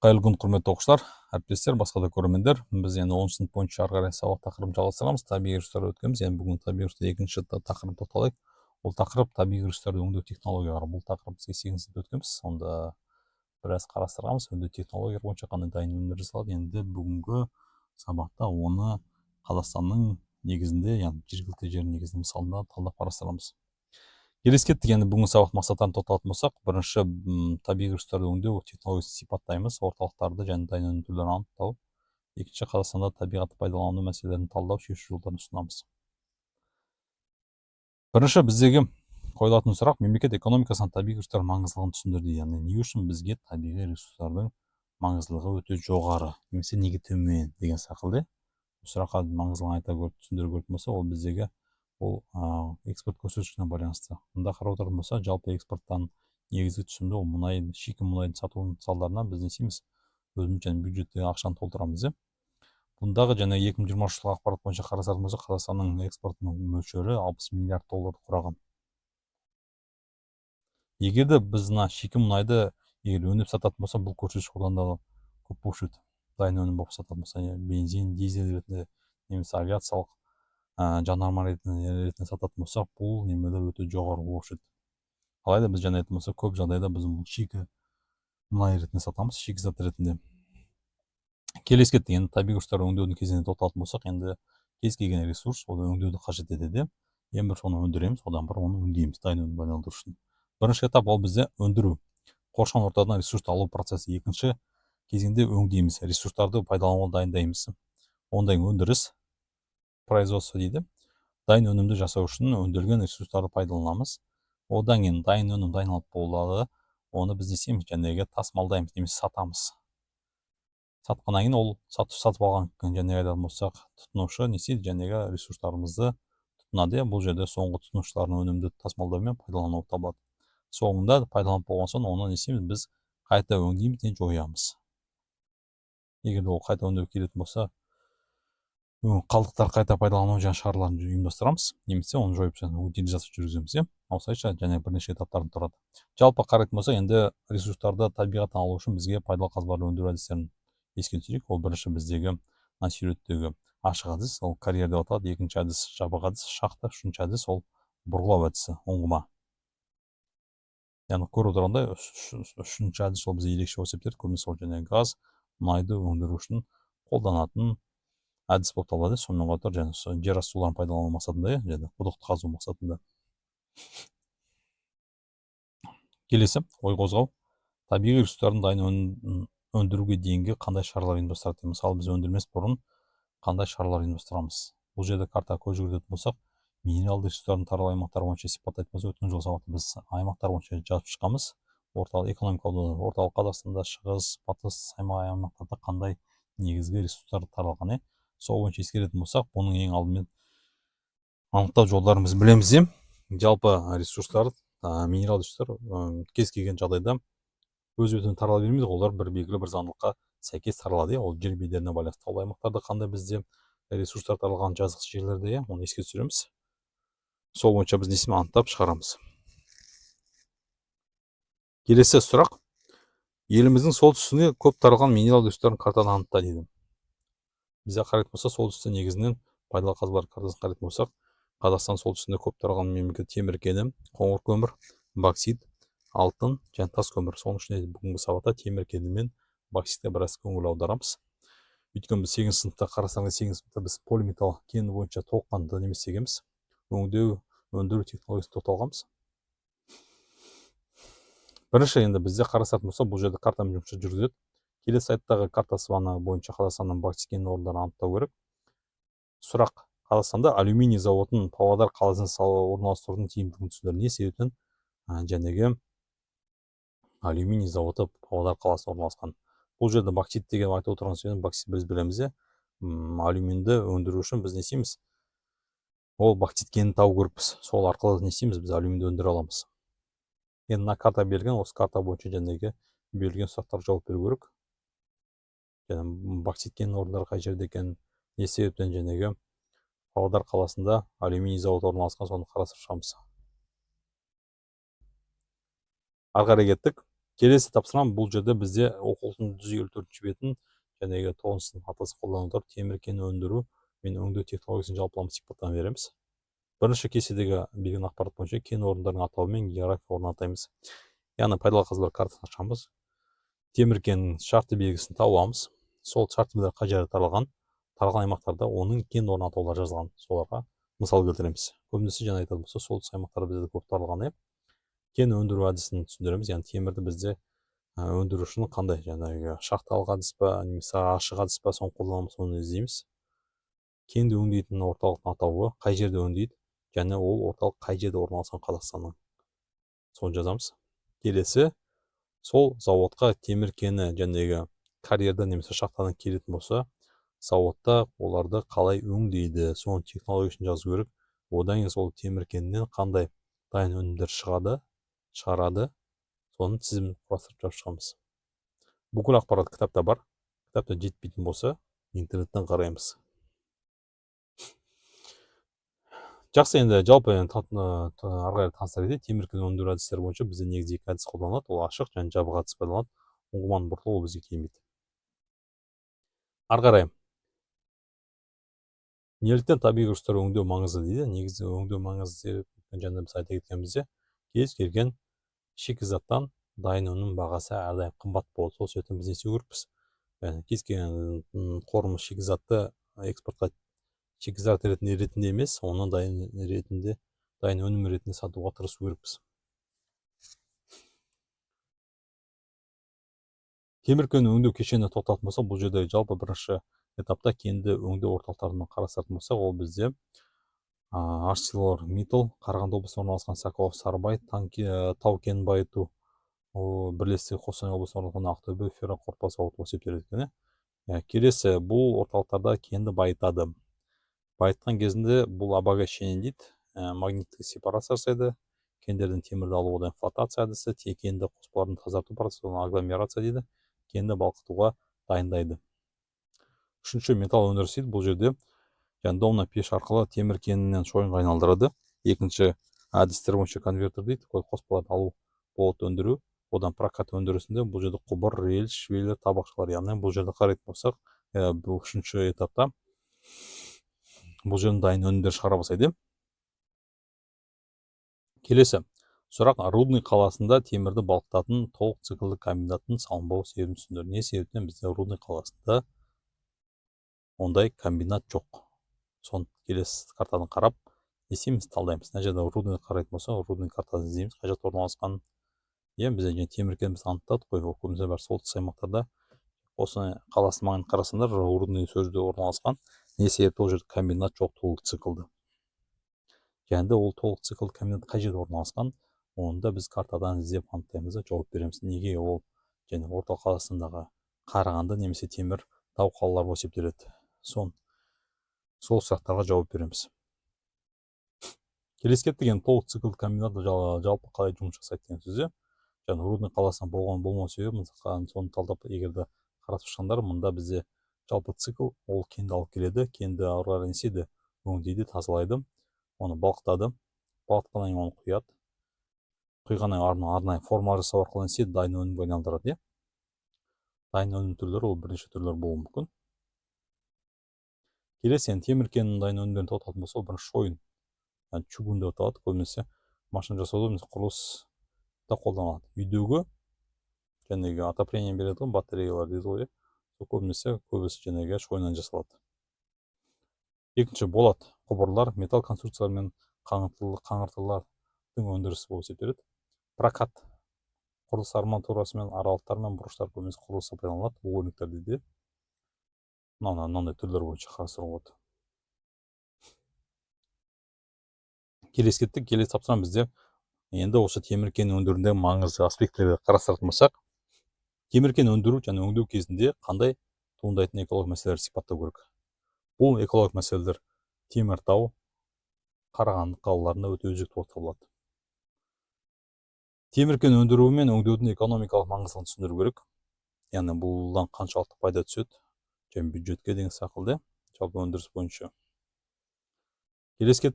Қайырлы күн, құрметті оқушылар, әріптестер, басқа да көрермендер. Біз енді 10 сынып бойынша ары қарай сабақ тақырыбын жалғастырамыз. Табиғи ресурстар өткенбіз. Енді бүгін табиғи ресурстар екінші тақырып тоқталайық. Ол тақырып табиғи ресурстарды өңдеу технологиялары. Бұл тақырып бізге 8 сыныпта өткенбіз. Сонда біраз қарастырғанбыз. Өңдеу технологиялары бойынша қандай дайын өнімдер жасалады. Енді бүгінгі сабақта оны Қазақстанның негізінде, яғни жергілікті жер негізінде мысалында талдап қарастырамыз. Келесі кеттік. Енді бүгінгі сабақ мақсаттарын тоқталатын болсақ, бірінші табиғи ресурстарды өңдеу технологиясын сипаттаймыз, орталықтарды және дайын өнім түрлерін анықтау. Екінші, Қазақстанда табиғатты пайдалану мәселелерін талдау, шешу жолдарын ұсынамыз. Бірінші біздегі қойылатын сұрақ: мемлекет экономикасына табиғи ресурстар маңыздылығын түсіндірді. Яғни не үшін бізге табиғи ресурстардың маңыздылығы өте жоғары, немесе неге төмен деген сақылды. Сұраққа маңыздылығын айта түсіндіре көретін болса, ол біздегі ол экспорт көрсеткішіне байланысты. Мұнда қарап отыратын болса, жалпы экспорттан негізгі түсімді ол мұнай, шикі мұнайдың сатуының салдарынан біз не істейміз? Өзіміз және бюджеттегі ақшаны толтырамыз. Бұндағы және 2020 жылғы ақпарат бойынша қарастыратын болсақ, Қазақстанның экспортының мөлшері 60 миллиард долларды құраған. Егер де біз шикі мұнайды өңдеп сататын болса, бұл көрсеткіш одан да көп болушы еді. Дайын өнім болып сататын болса, бензин, дизель ретінде, немесе авиациялық жанармай ретінде сататын болсақ, бұл немелер өте жоғары болушы еді. Алайда біз жаңа айтқан болсақ, көп жағдайда біз шикі мұнай ретінде сатамыз, шикі зат ретінде. Келесі кеттік. Енді табиғи ресурстар өңдеудің кезеңіне тоқталатын болсақ, енді кез келген ресурс ол өңдеуді қажет етеді. Ең бірінші оны өндіреміз, одан бір оны өңдейміз дайын өнім айналдыру үшін. Бірінші этап ол бізде өндіру, қоршаған ортадан ресурсты алу процесі. Екінші кезеңде өңдейміз, ресурстарды пайдалануға дайындаймыз. Ондай өндіріс, производство дейді. Дайын өнімді жасау үшін өндірілген ресурстарды пайдаланамыз. Одан кейін дайын өнім дайындалып болады. Оны біз несеміз, жәнегі тасымалдаймыз, немесе сатамыз. Сатқаннан кейін ол сатып алған және айтатын болсақ, тұтынушы не істейді, жәнегі ресурстарымызды тұтынады. Бұл жерде соңғы тұтынушылардың өнімді тасымалдаумен пайдалану табылады. Соңында пайдаланып болған соң оны не істейміз, біз қайта өңдейміз, не жоямыз. Егер ол қайта өңдеу келетін болса, қалдықтар қайта пайдалану және шығаруларын ұйымдастырамыз, немесе оны жойып утилизация жүргіземіз. Осылайша және бірнеше этаптардан тұрады. Жалпы қарайтын болса, енді ресурстарды табиғаттан алу үшін бізге пайдалы қазбаларды өндіру әдістерін еске түсірейік. Ол бірінші біздегі суреттегі ашық әдіс, ол карьер деп аталады. Екінші әдіс жабық әдіс, шахта. Үшінші әдіс ол бұрғылау әдісі, ұңғыма. Яғни көріп отырғандай, үшінші әдіс ол бізге ерекше болып есептеледі. Көбінесе ол және газ, мұнайды өндіру үшін қолданатын әдіс болып табылады. Сонымен қатар және жер асты суларын пайдалану мақсатында, және құдықты қазу мақсатында. Келесі ой қозғау: табиғи ресурстардың дайын өндіруге дейінгі қандай шаралар ұйымдастырады. Мысалы, біз өндірмес бұрын қандай шаралар ұйымдастырамыз. Бұл жерде карта көз жүгіртетін болсақ, минералды ресурстардың таралу аймақтары бойынша сипаттайтын болсақ, өткен жолғы сабақта біз аймақтар бойынша жазып шыққанбыз. Орталық экономикалық орталық Қазақстанда, шығыс, батыс аймақтарда қандай негізгі ресурстар таралған. Сол бойынша ескеретін болсақ, бұның ең алдымен анықтау жолдарын біз білеміз. Жалпы ресурстар, минерал ресурстар кез келген жағдайда өз бетімен тарала бермейді. Олар бір белгілі бір заңдылыққа сәйкес таралады. Ол жер бедеріне байланысты. Ол аймақтарда қандай бізде ресурстар таралған жазық жерлерде, оны еске түсіреміз. Сол бойынша біз несімен анықтап шығарамыз. Келесі сұрақ: еліміздің солтүстігінде көп таралған минерал ресурстарын картадан анықта дейді. Бізде қарайтын болса, солтүстікте негізінен пайдалы қазбалар картасын қарайтын болсақ, Қазақстан солтүстігінде көп таралған мемлекет темір кені, қоңыр көмір, боксит, алтын және тас көмір. Соның ішінде бүгінгі сабақта темір кені мен бокситке біраз көңіл аударамыз. Өйткені біз 8 сыныпта қарасаңыз, 8 сыныпта біз полиметалл кені бойынша толыққанды не істегенбіз, өңдеу, өндіру технологиясын тоқталғанбыз. Бірінші енді бізде қарастыратын болса, бұл жерде картамен жұмыс жүргізеді. Келесі сайттағы карта сызбаны бойынша Қазақстанның боксит кен орындарын анықтау керек. Сұрақ: Қазақстанда алюминий зауытын Павлодар қаласына орналастырудың тиімділігін түсіндіреді. Не себептен жәнегі алюминий зауыты Павлодар қаласына орналасқан? Бұл жерде боксит деген айтып отырған сөзден, боксит біз білеміз. Алюминді өндіру үшін біз не істейміз? Ол боксит кенін тауып көріппіз. Сол арқылы не істейміз? Біз алюминді өндіре аламыз. Енді мына карта берілген, осы карта бойынша жәнегі берілген сұрақтар жауап беру керек. Боксит кен орындары қай жерде екен, не себептен жәнегі Павлодар қаласында алюминий зауыты орналасқан, соны қарастырып шығамыз. Ары қарай кеттік. Келесі тапсырма бұл жерде бізде оқулықтың 154 бетін жәнегі 9 сынып атасы қолданып отыр темір кен өндіру мен өңдеу технологиясын жалпылама сипаттама береміз. Бірінші кестедегі берген ақпарат бойынша кен орындарының атауы мен география орнын атаймыз. Яғни пайдалы қазбалар картасын ашамыз. Темір кенінің шартты белгісін табамыз. Сол шартты белгілер қай жерде таралған аймақтарда оның кен орны атаулары жазылған. Соларға мысал келтіреміз. Көбінесе жаңа айтатын болса, солтүстік аймақтарда бізде көп таралған. Кен өндіру әдісін түсіндіреміз. Яғни темірді бізде өндіру үшін қандай жаңағы шахталық әдіс па, немесе ашық әдіс па, соны қолданамыз, соны іздейміз. Кенді өңдейтін орталықтың атауы қай жерде өңдейді, және ол орталық қай жерде орналасқан Қазақстанның. Соны жазамыз. Келесі, сол зауытқа темір кені жәнегі карьерден немесе шахтадан келетін болса, зауытта оларды қалай өңдейді, соның технологиясын жазу керек. Одан кейін сол темір кенінен қандай дайын өнімдер шығарады, соның тізімін құрастырып жазып шығамыз. Бүкіл ақпарат кітапта бар. Кітапта жетпейтін болса, интернеттен қараймыз. Жақсы, енді жалпы ары қарай таныстыра кетейік. Темір кен өндіру әдістері бойынша бізде негізгі екі әдіс қолданылады. Ол ашық және жабық әдіс пайдаланылады. Ұңғыманың бұртылуы ол бізге келмейді. Ары қарай неліктен табиғи ресурстар өңдеу маңызды дейді. Негізі өңдеу маңызды деп жаңа біз айта кеткенімізде, кез келген шикізаттан дайын өнім бағасы әрдайым қымбат болады. Сол себептен біз не істеу керекпіз? Кез келген қорымыз шикізатты экспортқа шикізат ретінде емес, оны дайын өнім ретінде сатуға тырысу керекпіз. Темір кен өңдеу кешені тоқталатын болса, бұл жерде жалпы бірінші этапта кенді өңдеу орталықтарына қарастыратын болсақ, ол бізде ArcelorMittal, Қарағанды облысында орналасқан Соколов Сарыбай, тау кен байыту бірлестігі Қостанай облысында орналасқан Ақтөбе ферроқорытпа зауыты болып есептеледі. Келесі, бұл орталықтарда кенді байытады. Байытқан кезінде бұл обогащение дейді, магниттік сепарация жасайды, кендерден темірді алу, одан флотация әдісі, кенді қоспалардың тазарту процесі, агломерация дейді, кенді балқытуға дайындайды. Үшінші, металл өндірісі дейді. Бұл жерде домна пеш арқылы темір кенінен шойынға айналдырады. Екінші әдістер бойынша конвертер дейді, қоспаларды алу, болат өндіру, одан прокат өндірісінде бұл жерде құбыр, рельс, швеллер, табақшалар. Яғни бұл жерде қарайтын болсақ, бұл үшінші этапта бұл жерде дайын өнімдер шығара бастайды. Келесі сұрақ, Рудный қаласында темірді балқытатын толық циклді комбинаттың салынбау себебін түсіндір. Не себептен бізде Рудный қаласында ондай комбинат жоқ? Соны келесі картаны қарап, не істейміз, талдаймыз. Мына жерде Рудный қарайтын болса, Рудный картасын іздейміз, қай жақта орналасқан. Бізде темір кен біз анықтадық қой, көбінесе бар солтүстік аймақтарда. Осы қаласының маңын қарасаңдар, Рудный сол жерде орналасқан. Не себепті ол жерде комбинат жоқ, толық циклды. Және ол толық циклды комбинат қай жерде орналасқан, оны да біз картадан іздеп анықтаймыз да жауап береміз. Неге ол және орталық Қазақстандағы Қарағанды немесе темір тау қалалары болып есептеледі. Сол сұрақтарға жауап береміз. Келесі кетті, толық циклды комбинат жалпы қалай жұмыс жасайды деген сөзде. Рудный қаласынан болмау себебі, соны талдап егерді қаратып шыққандар, мұнда бізде жалпы цикл, ол кенді алып келеді, кенді ары қарай не істейді, өңдейді, тазалайды, оны балқытады, балқытқаннан кейін оны құяды, құйғаннан кейін арнайы форма жасау арқылы не істейді, дайын өнімге айналдырады. Дайын өнім түрлері ол бірнеше түрлер болуы мүмкін. Келесі, темір кенінің дайын өнімдерін тоқталатын болса, ол бірінші шойын, чугун деп аталады, көбінесе машина жасауда, құрылыста қолданылады. Үйдегі жәнегі отопление береді, батареялар дейді ғой, көбісі жәнегі шойыннан жасалады. Екінші, болат, құбырлар, металл конструкциялар мен қаңыртылардың өндірісі болып есептеледі. Прокат, құрылыс арматурасы мен аралықтар мен бұрыштар көбінесе құрылыста пайдаланылады, ойынықтар дейді. Мынандай түрлер бойынша қарастыруға болады. Келесі тапсырма бізде енді осы темір кен өндіруіндегі маңызды аспектілерді қарастыратын болсақ, темір кен өндіру және өңдеу кезінде қандай туындайтын экологиялық мәселелерді сипаттау керек. Бұл экологиялық мәселелер Теміртау, Қарағанды қалаларында өте өзекті болып табылады. Темір кен өндіру мен өңдеудің экономикалық маңыздылығын түсіндіру керек. Яғни бұлдан қаншалықты пайда түседі, және бюджетке деген сақылды, жалпы өндіріс бойынша. Келесі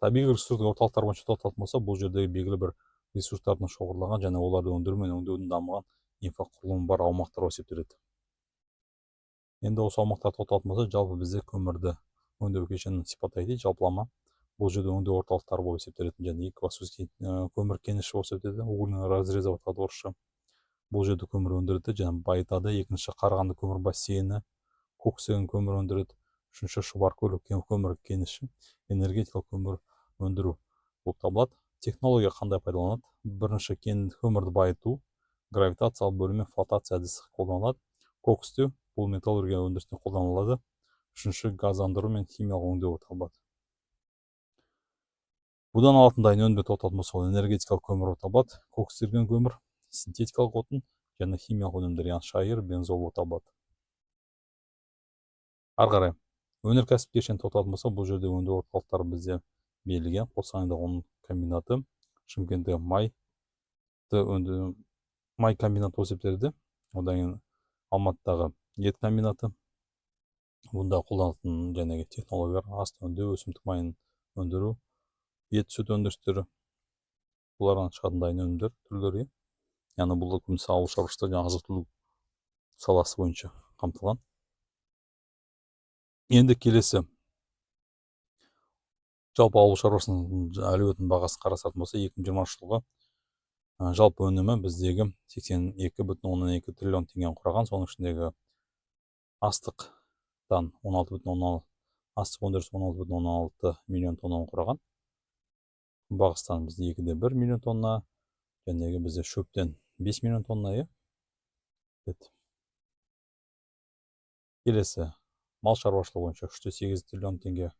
табиғи ресурстық орталықтар бойынша тоқталатын болса, бұл жердегі белгілі бір ресурстардың шоғырланған және оларды өндіру мен өңдеудің дамыған инфрақұрылымы бар аумақтар болып есептеледі. Енді осы аумақтарды тоқталатын болса, жалпы бізде көмірді өңдеу кешенін сипаттайды. Жалпылама бұл жерде өңдеу орталықтары болып есептелетін және екібастұз көмір кеніші болып есептеледі. Угольный разрезов аталады орысша. Бұл жерде көмір өндіреді және байытады. Екінші Қарағанды көмір бассейні, Көксеген көмір өндіреді. Үшінші Шұбаркөл көмір кеніші, энергетикалық көмір өндіру болып табылады. Технология қандай пайдаланады? Бірінші көмірді байыту, гравитациялық бөлу мен флотация әдісі қолданылады. Кокстеу бұл металлургия өндірісінде қолданылады. Үшінші газдандыру мен химиялық өңдеу болып табылады. Бұдан алатын дайын өнімге тоқталатын болса, ол энергетикалық көмір болып табылады. Кокстелген көмір, синтетикалық отын және химиялық өнімдер, яғни шайыр, бензол болып табылады. Ары қарай өнеркәсіп кешенін тоқталатын болса, бұл жерде өңдеу орталықтары бізде берілген. Қостанайдағы оның комбинаты, Шымкенттегі май комбинаты болып есептеледі. Одан кейін Алматыдағы ет комбинаты. Бұнда қолданатын жәнегі технологиялар ас өңдеу, өсімдік майын өндіру, ет сүт өндірістері, бұлардан шығатын дайын өнімдер түрлері. Яғни бұл көбінесе ауыл шаруашылығы және азық-түлік саласы бойынша қамтылған. Енді келесі жалпы ауыл шаруашылығының әлеуетінің бағасын қарастыратын болса, 2020 жылғы жалпы өнімі біздегі 82,2 триллион теңгені құраған. Соның ішіндегі астықтан 16,16 астық өндірісі 16,16 миллион тоннаны құраған. Күнбағыстан бізде 2,1 миллион тонна, және бізде шөптен 5 миллион тонна. Келесі мал шаруашылығы бойынша 3,8 триллион теңге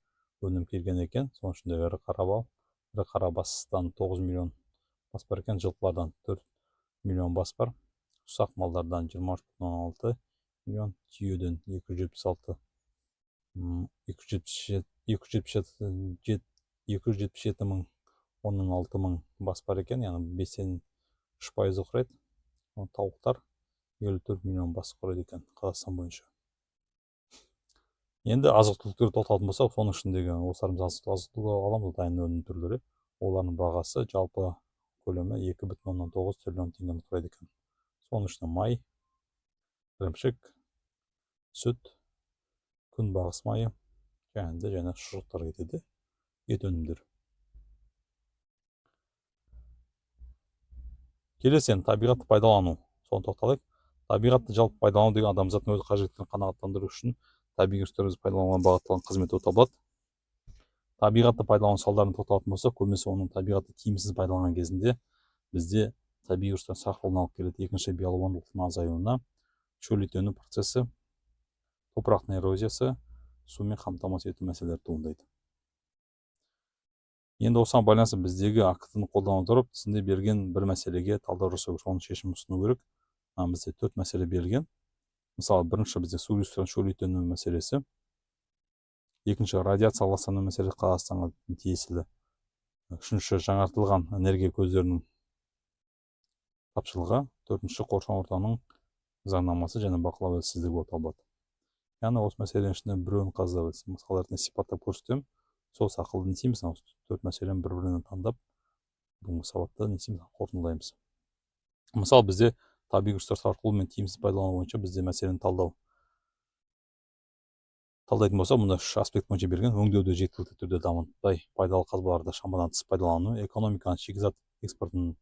өнім келген екен. Соның ішінде ірі қара бастан 9 миллион бас бар екен, жылқылардан 4 миллион бас бар, ұсақ малдардан 23,6 миллион, түйеден 277 мың 16 мың бас бар екен, яғни 5-3% құрайды. Тауықтар 54 миллион бас құрайды екен Қазақстан бойынша. Енді азық-түліктерге тоқталатын болсақ, соның ішіндегі осыларымыз азық-түлік аламыз, дайын өнім түрлері. Олардың бағасы жалпы көлемі 2,9 триллион теңгені құрайды екен. Соның ішінде май, ірімшік, сүт, күнбағыс майы және шұжықтар кетеді, ет өнімдері. Келесі табиғатты пайдалану, соны тоқталайық. Табиғатты жалпы пайдалану деген адамзаттың өз қажеттілігін қанағаттандыру үшін табиғи ресурстарды пайдалануға бағытталған қызмет болып табылады. Табиғатты пайдалану салдарын тоқталатын болса, көбінесе оның табиғатты тиімсіз пайдаланған кезінде бізде табиғи ресурстар сарқылуына алып келеді. Екінші биологиялық азаюына, шөлейтену процесі, топырақтың эрозиясы, сумен қамтамасыз ету мәселелері туындайды. Енді осыған байланысты біздегі актіні қолдана отырып, тізімде берген бір мәселеге талдау жасау керек, оның шешімін ұсыну керек. Бізде 4 мәселе берілген. Мысалы, бірінші бізде су ресурстарын шөлейтену мәселесі, екінші радиация ластану мәселесі Қазақстанға тиесілі, үшінші жаңартылған энергия көздерінің тапшылығы, төртінші қоршаған ортаның заңнамасы және бақылау әлсіздігі болып табылады. Яғни осы мәселенің ішінде біреуін қазір мысал ретінде сипаттап көрсетемін. Сол ақылды не істейміз, осы 4 мәселені бір-бірінен таңдап, бүгінгі сабатта не істейміз, қорытындылаймыз. Мысалы, бізде табиғи ресурстар сарқылуы мен тиімсіз пайдалану бойынша бізде мәселені талдайтын болса, мұнда 3 аспект бойынша берген: өңдеуді жеткілікті түрде дамытпай, пайдалы қазбаларды шамадан тыс пайдалану, экономиканың шикізат экспортына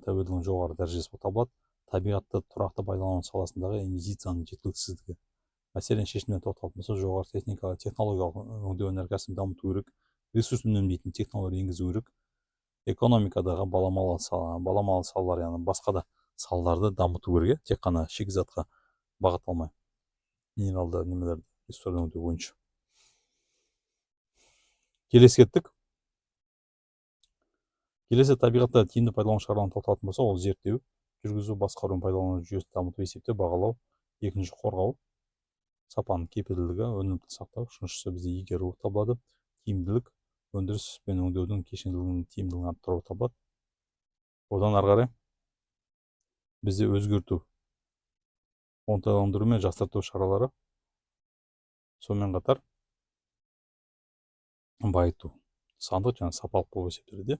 тәуелділігінің жоғары дәрежесі болып табылады, табиғатты тұрақты пайдалану саласындағы инвестицияның жеткіліксіздігі. Мәселен шешіміне тоқталатын болса, жоғары технологиялық өңдеу өнеркәсібін дамыту керек, ресурс үнемдейтін технология енгізу керек, экономикадағы баламалы салалар, яғни басқа да салаларды дамыту керек, тек қана шикізатқа бағытталмай, минералды немелерді ресурстарды өңдеу бойынша. Келесі кеттік. Келесі табиғатты тиімді пайдалану шараларын тоқталатын болса, ол зерттеу, жүргізу, басқару, пайдалану жүйесін дамыту, есептеу, бағалау, екінші қорғау, сапаның кепілділігі, өнімді сақтау, үшіншісі бізде игеру табылады, тиімділік, өндіріс пен өңдеудің кешенділігінің тиімділігін арттыру табылады. Одан ары қарай бізде өзгерту, оңтайландыру мен жақсарту шаралары, сонымен қатар байыту, сандық және сапалық болып есептеледі.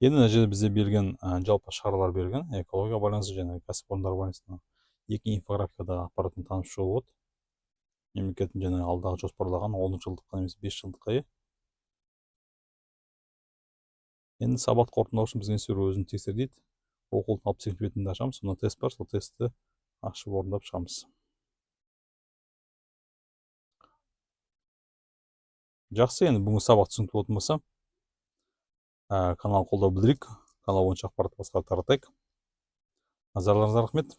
енді мына жерде бізде берген жалпы шаралар берген экологияға байланысты және кәсіпорындар байланысты екі инфографикада ақпаратын танып шығуға болады. Мемлекеттің жаңағы алдағы жоспарлаған 10 жылдыққа немесе 5 жылдыққа. Енді сабақ қорытындылау үшін бізге институт өзін тексер дейді. Оқулықтың 62 бетінде ашамыз, сонда тест бар, сол тестті ашып орындап шығамыз. Жақсы, енді бүгінгі сабақ түсінікті болатын болса, канал қолдау білдірейік, канал бойынша ақпаратты басқаға таратайық. Назарларыңызға рахмет.